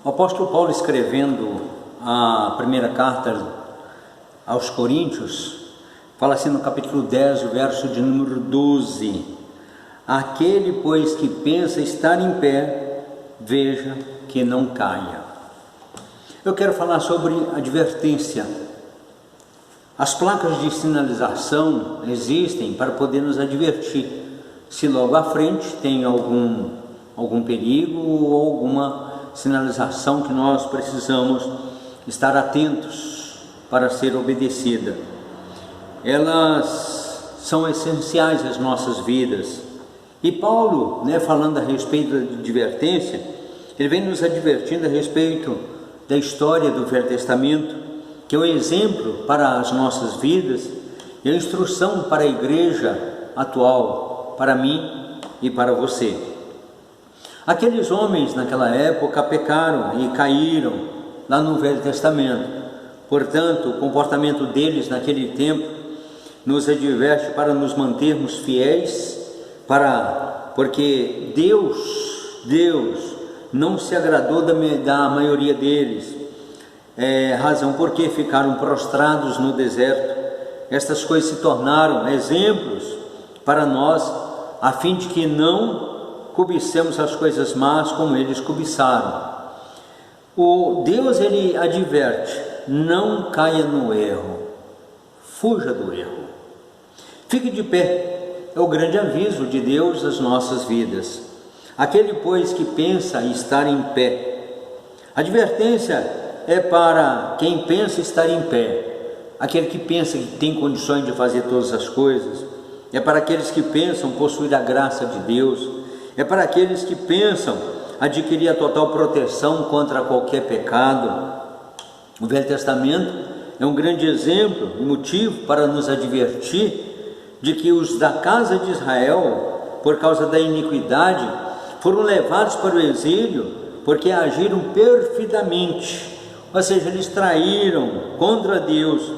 O apóstolo Paulo, escrevendo a primeira carta aos Coríntios, fala assim no capítulo 10, o verso de número 12: aquele, pois, que pensa estar em pé, veja que não caia. Eu quero falar sobre advertência. As placas de sinalização existem para poder nos advertir se logo à frente tem algum perigo ou alguma sinalização que nós precisamos estar atentos para ser obedecida. Elas são essenciais às nossas vidas. E Paulo, falando a respeito da advertência, ele vem nos advertindo a respeito da história do Velho Testamento, que é um exemplo para as nossas vidas e a instrução para a igreja atual, para mim e para você. Aqueles homens naquela época pecaram e caíram lá no Velho Testamento. Portanto, o comportamento deles naquele tempo nos adverte para nos mantermos fiéis, porque Deus não se agradou da maioria deles, razão porque ficaram prostrados no deserto. Estas coisas se tornaram exemplos para nós, a fim de que não cobicemos as coisas más como eles cobiçaram. O Deus, ele adverte: não caia no erro, fuja do erro, fique de pé. É o grande aviso de Deus às nossas vidas. Aquele, pois, que pensa estar em pé. Advertência é para quem pensa estar em pé, aquele que pensa que tem condições de fazer todas as coisas. É para aqueles que pensam possuir a graça de Deus. É para aqueles que pensam adquirir a total proteção contra qualquer pecado. O Velho Testamento é um grande exemplo e motivo para nos advertir de que os da casa de Israel, por causa da iniquidade, foram levados para o exílio porque agiram perfidamente, ou seja, eles traíram contra Deus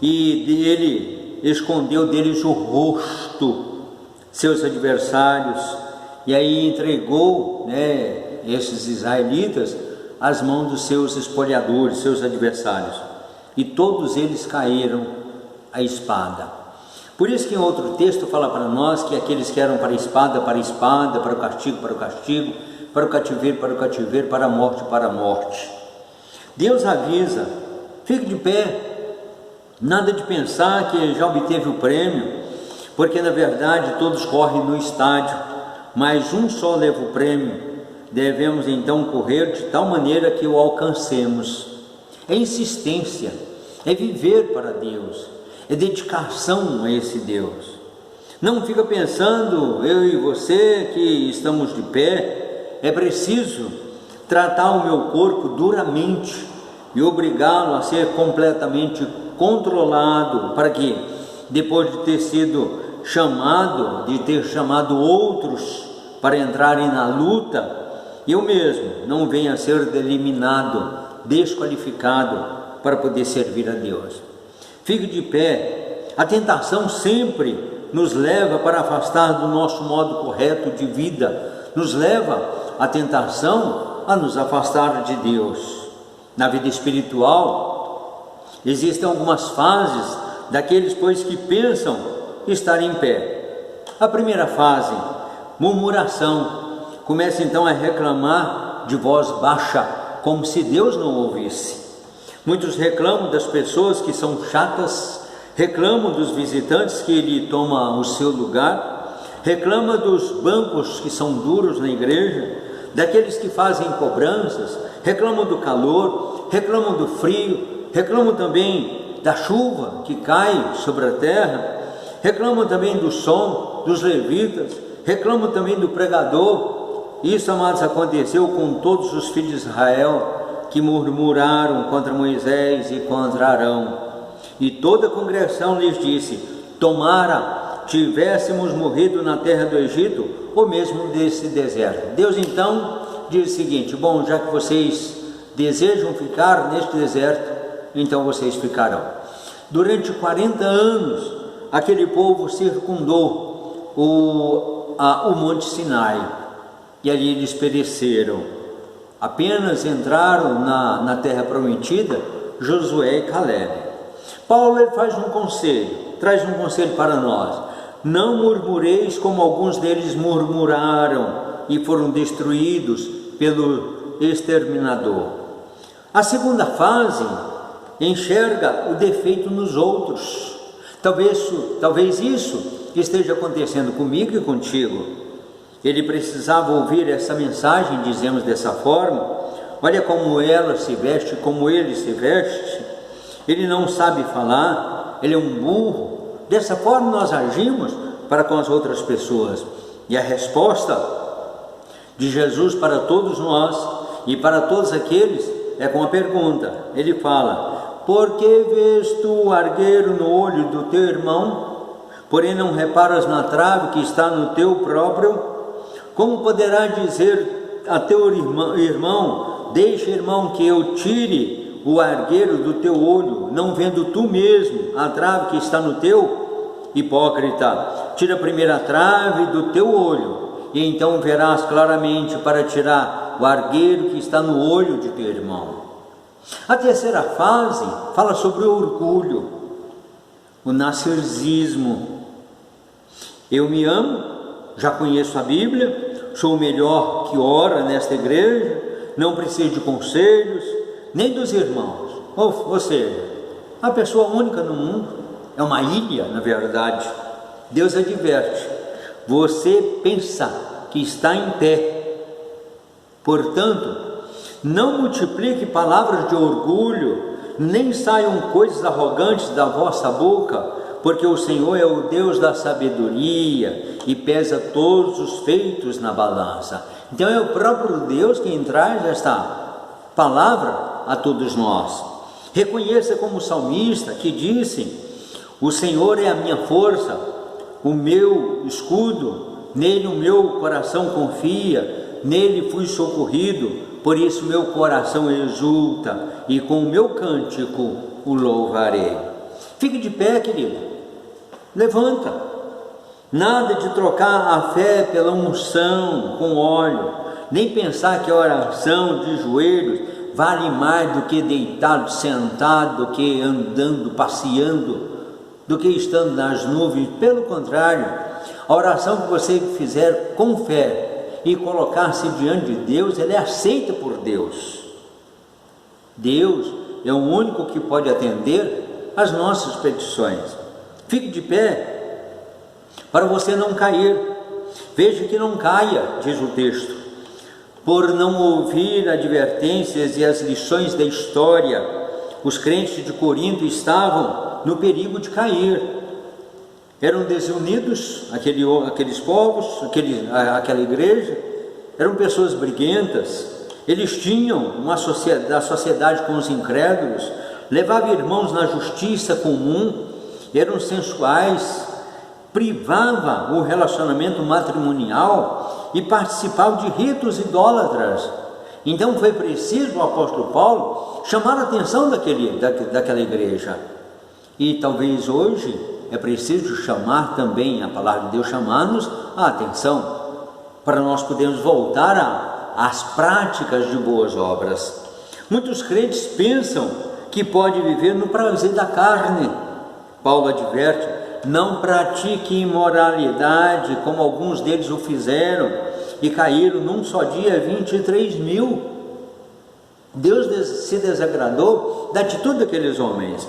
e ele escondeu deles o rosto, seus adversários, e aí entregou esses israelitas às mãos dos seus espoliadores, seus adversários, e todos eles caíram à espada. Por isso que em outro texto fala para nós que aqueles que eram para a espada, para o castigo, para o castigo, para o cativeiro, para a morte. Deus avisa: fique de pé, nada de pensar que já obteve o prêmio, porque na verdade todos correm no estádio, mas um só leva o prêmio. Devemos então correr de tal maneira que o alcancemos. É insistência, é viver para Deus, é dedicação a esse Deus. Não fica pensando, eu e você que estamos de pé, é preciso tratar o meu corpo duramente e obrigá-lo a ser completamente controlado, para que depois de ter sido chamado, de ter chamado outros para entrarem na luta, eu mesmo não venha a ser eliminado, desqualificado para poder servir a Deus. Fique de pé. A tentação sempre nos leva para afastar do nosso modo correto de vida, nos leva a tentação a nos afastar de Deus. Na vida espiritual existem algumas fases daqueles, pois, que pensam estar em pé. A primeira fase, murmuração. Começa então a reclamar de voz baixa, como se Deus não ouvisse. Muitos reclamam das pessoas que são chatas, reclamam dos visitantes que ele toma o seu lugar, reclama dos bancos que são duros na igreja, daqueles que fazem cobranças, reclamam do calor, reclamam do frio, reclamam também da chuva que cai sobre a terra, reclamam também do som dos levitas, reclamam também do pregador. Isso, amados, aconteceu com todos os filhos de Israel que murmuraram contra Moisés e contra Arão. E toda a congregação lhes disse: tomara tivéssemos morrido na terra do Egito, ou mesmo desse deserto. Deus então diz o seguinte: bom, já que vocês desejam ficar neste deserto, então vocês ficarão. Durante 40 anos, aquele povo circundou o Monte Sinai, e ali eles pereceram. Apenas entraram na terra prometida Josué e Caleb. Paulo ele faz um conselho, traz um conselho para nós: não murmureis como alguns deles murmuraram e foram destruídos pelo exterminador. A segunda fase enxerga o defeito nos outros. Talvez isso esteja acontecendo comigo e contigo. Ele precisava ouvir essa mensagem, dizemos dessa forma: olha como ela se veste, como ele se veste, ele não sabe falar, ele é um burro. Dessa forma nós agimos para com as outras pessoas. E a resposta de Jesus para todos nós e para todos aqueles é com a pergunta. Ele fala: por que vês tu o argueiro no olho do teu irmão, porém não reparas na trave que está no teu próprio? Como poderá dizer a teu irmão: deixa, irmão, que eu tire o argueiro do teu olho, não vendo tu mesmo a trave que está no teu? Hipócrita, tira primeiro a trave do teu olho, e então verás claramente para tirar o argueiro que está no olho de teu irmão. A terceira fase fala sobre o orgulho, o narcisismo. Eu me amo, já conheço a Bíblia, sou o melhor que ora nesta igreja, não preciso de conselhos, nem dos irmãos. Ou seja, a pessoa única no mundo, é uma ilha, na verdade. Deus adverte: você pensa que está em pé, portanto, não multiplique palavras de orgulho, nem saiam coisas arrogantes da vossa boca, porque o Senhor é o Deus da sabedoria e pesa todos os feitos na balança. Então é o próprio Deus quem traz esta palavra a todos nós. Reconheça como salmista que disse: o Senhor é a minha força, o meu escudo, nele o meu coração confia, nele fui socorrido, por isso meu coração exulta e com o meu cântico o louvarei. Fique de pé, querido, levanta. Nada de trocar a fé pela unção com óleo, nem pensar que a oração de joelhos vale mais do que deitado, sentado, do que andando, passeando, do que estando nas nuvens. Pelo contrário, a oração que você fizer com fé e colocar-se diante de Deus, ela é aceita por Deus. Deus é o único que pode atender as nossas petições. Fique de pé para você não cair. Veja que não caia, diz o texto, por não ouvir advertências e as lições da história. Os crentes de Corinto estavam no perigo de cair. Eram desunidos, aqueles povos, aquela igreja, eram pessoas briguentas. Eles tinham uma sociedade com os incrédulos, levavam irmãos na justiça comum, eram sensuais, privava o relacionamento matrimonial e participavam de ritos idólatras. Então foi preciso o apóstolo Paulo chamar a atenção daquela igreja. E talvez hoje é preciso chamar também, a palavra de Deus chamar-nos a atenção, para nós podermos voltar às práticas de boas obras. Muitos crentes pensam que pode viver no prazer da carne. Paulo adverte: não pratique imoralidade, como alguns deles o fizeram, e caíram num só dia 23.000. Deus se desagradou da atitude daqueles homens.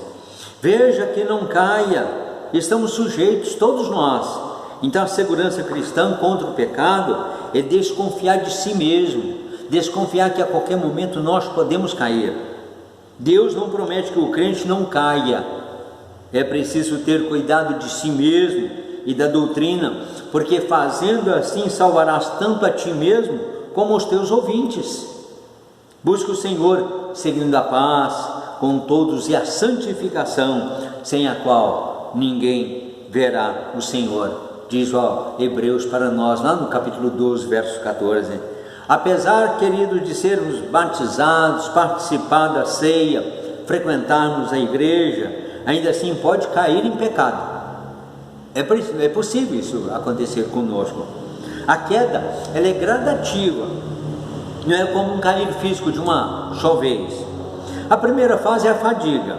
Veja que não caia, estamos sujeitos, todos nós. Então a segurança cristã contra o pecado é desconfiar de si mesmo, desconfiar que a qualquer momento nós podemos cair. Deus não promete que o crente não caia. É preciso ter cuidado de si mesmo e da doutrina, porque fazendo assim salvarás tanto a ti mesmo como os teus ouvintes. Busca o Senhor seguindo a paz com todos e a santificação, sem a qual ninguém verá o Senhor. Diz Hebreus para nós, lá no capítulo 12, verso 14. Apesar, queridos, de sermos batizados, participar da ceia, frequentarmos a igreja, ainda assim pode cair em pecado. É possível isso acontecer conosco. A queda, ela é gradativa. não é como um cair físico de uma só vez. A primeira fase é a fadiga,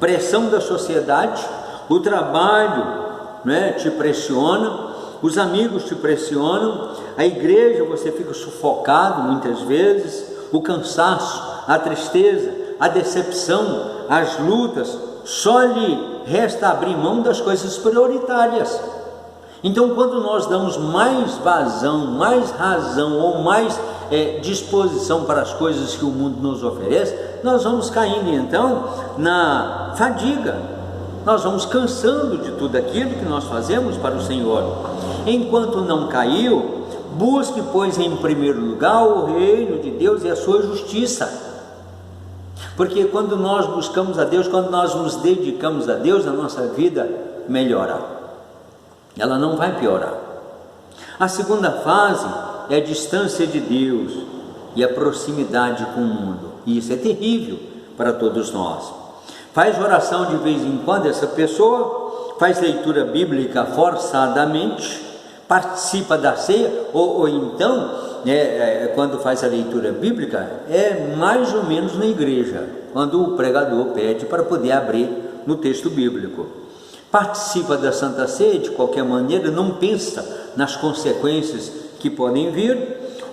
pressão da sociedade, o trabalho, né, te pressiona, os amigos te pressionam, a igreja você fica sufocado muitas vezes, o cansaço, a tristeza, a decepção, as lutas, só lhe resta abrir mão das coisas prioritárias. Então, quando nós damos mais vazão, mais razão ou mais disposição para as coisas que o mundo nos oferece, nós vamos caindo então na fadiga, nós vamos cansando de tudo aquilo que nós fazemos para o Senhor. Enquanto não caiu, busque, pois, em primeiro lugar o reino de Deus e a sua justiça. Porque quando nós buscamos a Deus, quando nós nos dedicamos a Deus, a nossa vida melhora, ela não vai piorar. A segunda fase é a distância de Deus e a proximidade com o mundo, e isso é terrível para todos nós. Faz oração de vez em quando essa pessoa, faz leitura bíblica forçadamente, participa da ceia, ou então, quando faz a leitura bíblica, é mais ou menos na igreja, quando o pregador pede para poder abrir no texto bíblico. Participa da Santa Ceia de qualquer maneira, não pensa nas consequências que podem vir,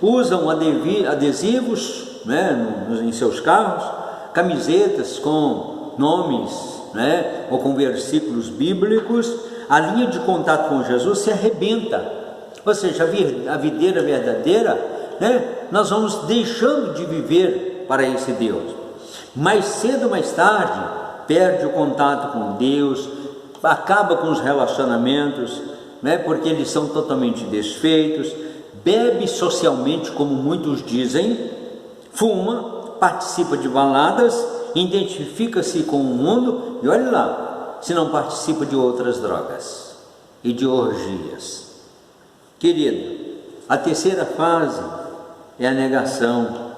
usam adesivos, né, em seus carros, camisetas com nomes, né, ou com versículos bíblicos. A linha de contato com Jesus se arrebenta, ou seja, a videira verdadeira, né, nós vamos deixando de viver para esse Deus. Mais cedo ou mais tarde, perde o contato com Deus, acaba com os relacionamentos, né, porque eles são totalmente desfeitos, bebe socialmente, como muitos dizem, fuma, participa de baladas, identifica-se com o mundo, e olha lá, se não participa de outras drogas e de orgias. Querido, a terceira fase é a negação,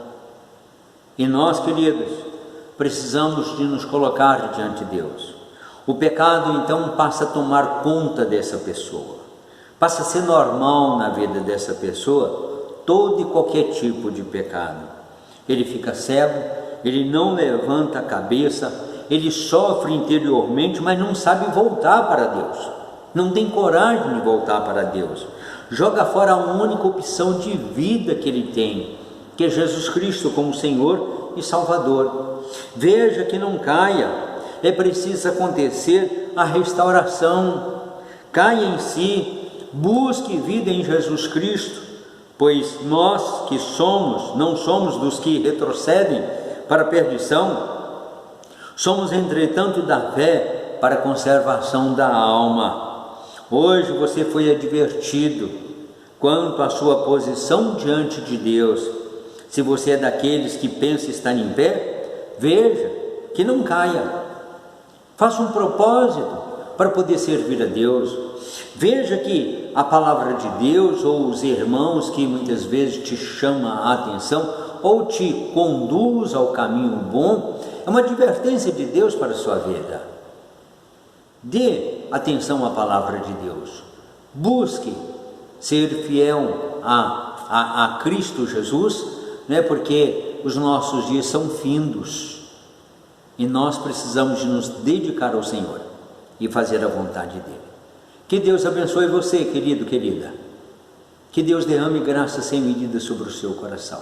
e nós, queridos, precisamos de nos colocar diante de Deus. O pecado então passa a tomar conta dessa pessoa, passa a ser normal na vida dessa pessoa todo e qualquer tipo de pecado. Ele fica cego, ele não levanta a cabeça, ele sofre interiormente, mas não sabe voltar para Deus, não tem coragem de voltar para Deus, joga fora a única opção de vida que ele tem, que é Jesus Cristo como Senhor e Salvador. Veja que não caia, é preciso acontecer a restauração. Caia em si, busque vida em Jesus Cristo, pois nós que somos, não somos dos que retrocedem para a perdição, somos entretanto da fé para a conservação da alma. Hoje você foi advertido quanto à sua posição diante de Deus. Se você é daqueles que pensa estar em pé, veja que não caia. Faça um propósito para poder servir a Deus. Veja que a palavra de Deus, ou os irmãos que muitas vezes te chamam a atenção, ou te conduz ao caminho bom, é uma advertência de Deus para a sua vida. Dê atenção à palavra de Deus. Busque ser fiel a Cristo Jesus, né? Porque os nossos dias são findos. E nós precisamos de nos dedicar ao Senhor e fazer a vontade dEle. Que Deus abençoe você, querido, querida. Que Deus derrame graça sem medida sobre o seu coração.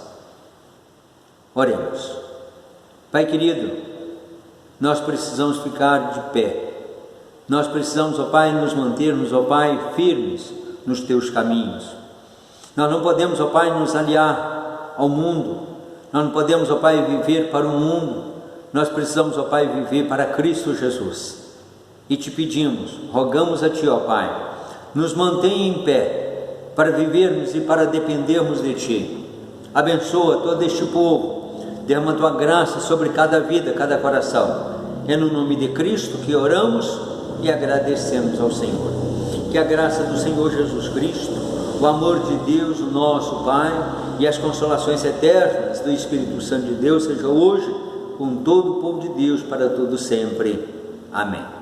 Oremos. Pai querido, nós precisamos ficar de pé. Nós precisamos, ó Pai, nos mantermos, ó Pai, firmes nos teus caminhos. Nós não podemos, ó Pai, nos aliar ao mundo. Nós não podemos, ó Pai, viver para o mundo. Nós precisamos, ó Pai, viver para Cristo Jesus. E te pedimos, rogamos a Ti, ó Pai, nos mantenha em pé para vivermos e para dependermos de Ti. Abençoa todo este povo, derrama Tua graça sobre cada vida, cada coração. É no nome de Cristo que oramos e agradecemos ao Senhor. Que a graça do Senhor Jesus Cristo, o amor de Deus, o nosso Pai, e as consolações eternas do Espírito Santo de Deus seja hoje com todo o povo de Deus para todo sempre. Amém.